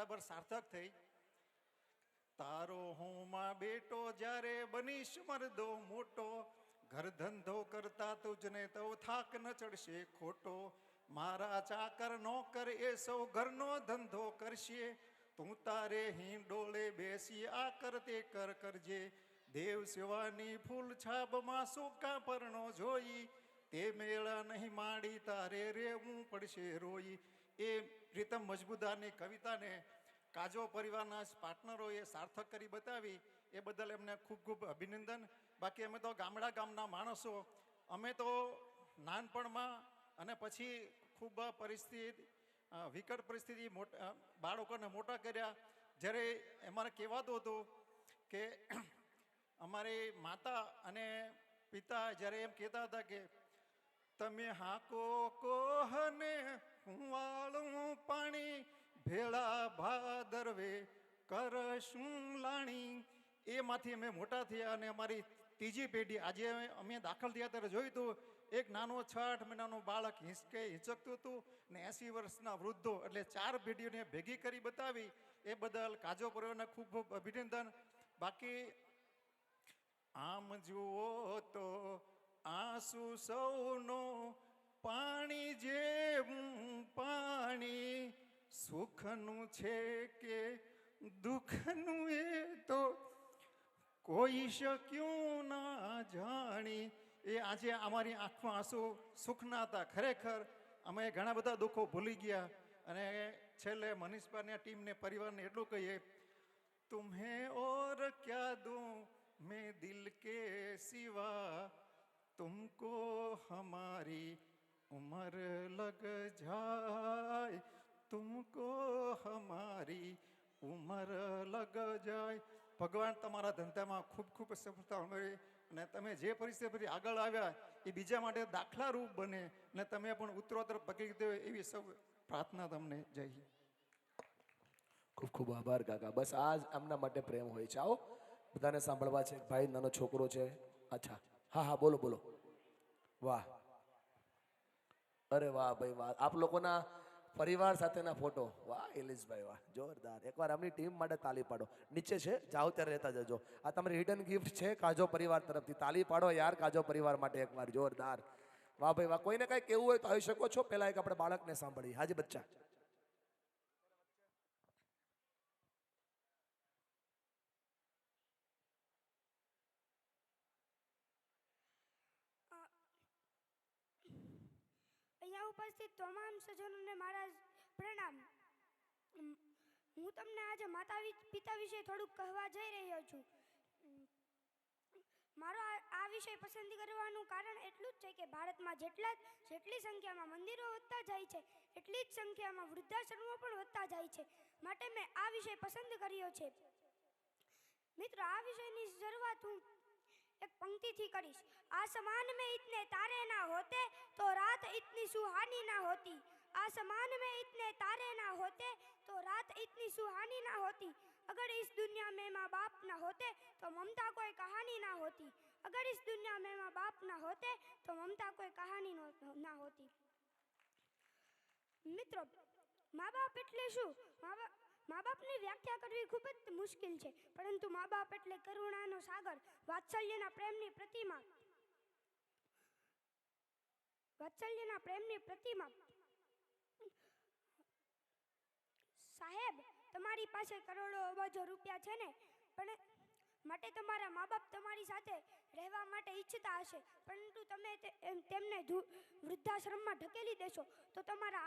બરાબર સાર્થક થઈ. તારો હું માં બેટો જ્યારે બનીશ મરદો મોટો, ઘર ધંધો કરતા તુજને તો થાક ન ચડશે ખોટો. મારા ચાકર નોકર એ સૌ ઘરનો ધંધો કરશે, તું તારે હિંડોળે બેસી આ કર તે કર કરજે. દેવ સેવાની ફૂલ છાબમાં સૂકા પરણો જોઈ, તે મેળા નહીં માડી તારે રેવું પડશે રોઈ. એ પ્રીતમ મજબૂદારની કવિતાને કાજો પરિવારના પાર્ટનરોએ સાર્થક કરી બતાવી, એ બદલ એમને ખૂબ ખૂબ અભિનંદન. બાકી અમે તો ગામના માણસો, અમે તો નાનપણમાં અને પછી ખૂબ પરિસ્થિતિ વિકટ પરિસ્થિતિ બાળકોને મોટા કર્યા. જ્યારે અમારે કહેવાતું હતું કે અમારી માતા અને પિતા જ્યારે એમ કહેતા હતા કે તમે હાકો કોહને વાળું પાણી, ભેળા ભાદરવે કરશું લાણી. એમાંથી અમે મોટા થયા અને અમારી ત્રીજી પેઢી આજે અમે દાખલ થયા ત્યારે જોયું હતું, એક નાનો 6-8 મહિનાનો બાળક હિંચકતું હતું ને 80 વર્ષના વૃદ્ધો, એટલે 4 પેઢીઓને ભેગી કરી બતાવી. એ બદલ કાજો પરિવારને ખૂબ ખૂબ અભિનંદન. બાકી આમ જુઓ તો આંસુ સૌનો પાણી જેવું પાણી, સુખનું છે કે દુઃખનું એ તો કોઈ શક્યું ના જાણી. એ આજે અમારી આંખમાં આંસુ સુખના હતા. ખરેખર અમે ઘણા બધા દુઃખો ભૂલી ગયા. અને છેલ્લે મનીષભાઈની ટીમને પરિવારને એટલું કહીએ, તુમ્હે ઓર ક્યા દૂં મેં દિલ કે સિવા, તુમકો હમારી ઉમર લગ જાય, તુમકો હમારી ઉમર લગ જાય. ભગવાન તમારા ધંધામાં ખૂબ ખૂબ સફળતા મળે અને તમે જે પરિસ્થિતિ આગળ આવ્યા એ બીજા માટે દાખલારૂપ બને અને તમે પણ ઉત્તરોત્તર પકડી દો એવી સૌ પ્રાર્થના તમને. જય હિન્દ. ખૂબ ખૂબ આભાર કાકા. બસ આ જ આમના માટે પ્રેમ હોય છે. આવો બધાને સાંભળવા છે. ભાઈ નાનો છોકરો છે. અચ્છા, હા હા, બોલો બોલો. વાહ, અરે વાહ ભાઈ વાહ. આપ લોકોના પરિવાર સાથેના ફોટો, વાહ એલિસભાઈ વાહ, જોરદાર. એકવાર આમની ટીમ માટે તાલી પાડો. નીચે છે, જાઓ ત્યારે રહેતા જજો. આ તમારી રિટર્ન ગિફ્ટ છે કાજો પરિવાર તરફથી. તાલી પાડો યાર કાજો પરિવાર માટે એકવાર, જોરદાર. વાહ ભાઈ વાહ. કોઈને કઈ કેવું હોય તો આવી શકો છો. પહેલા એક આપણે બાળકને સાંભળીએ. હાજી બચ્ચા. અહીંયા ઉપસ્થિત તમામ સજ્જનોને મારા પ્રણામ. હું તમને આજે માતા પિતા વિશે થોડુંક કહેવા જઈ રહ્યો છું. મારો આ વિષય પસંદ કરવાનું કારણ એટલું જ છે કે ભારતમાં જેટલી સંખ્યામાં મંદિરો વધતા જાય છે, એટલી જ સંખ્યામાં વૃદ્ધાશ્રમો પણ વધતા જાય છે. માટે મેં આ વિષય પસંદ કર્યો છે. મિત્રો, આ વિષયની શરૂઆત હું एक पंक्ति थी करीश. आसमान में इतने तारे ना होते तो रात इतनी सुहानी ना होती. आसमान में इतने तारे ना होते तो रात इतनी सुहानी ना होती. अगर इस दुनिया में माँ बाप ना होते तो ममता कोई कहानी ना होती. अगर इस दुनिया में माँ बाप ना होते तो ममता कोई कहानी ना होती. મિત્રો, મા બાપ એટલે શું? મા બાપની વ્યાખ્યા કરવી ખૂબ જ મુશ્કેલ છે, પરંતુ મા બાપ એટલે કરુણાનો સાગર, વાત્સલ્યના પ્રેમની પ્રતિમા. સાહેબ, તમારી પાસે કરોડો અબજો રૂપિયા છે ને, પણ માટે તમારા મા બાપ તમારી સાથે રહેવા માટે ઈચ્છતા હશે, પરંતુ તમે તેમને વૃદ્ધાશ્રમમાં ઢકેલી દેશો તો તમારા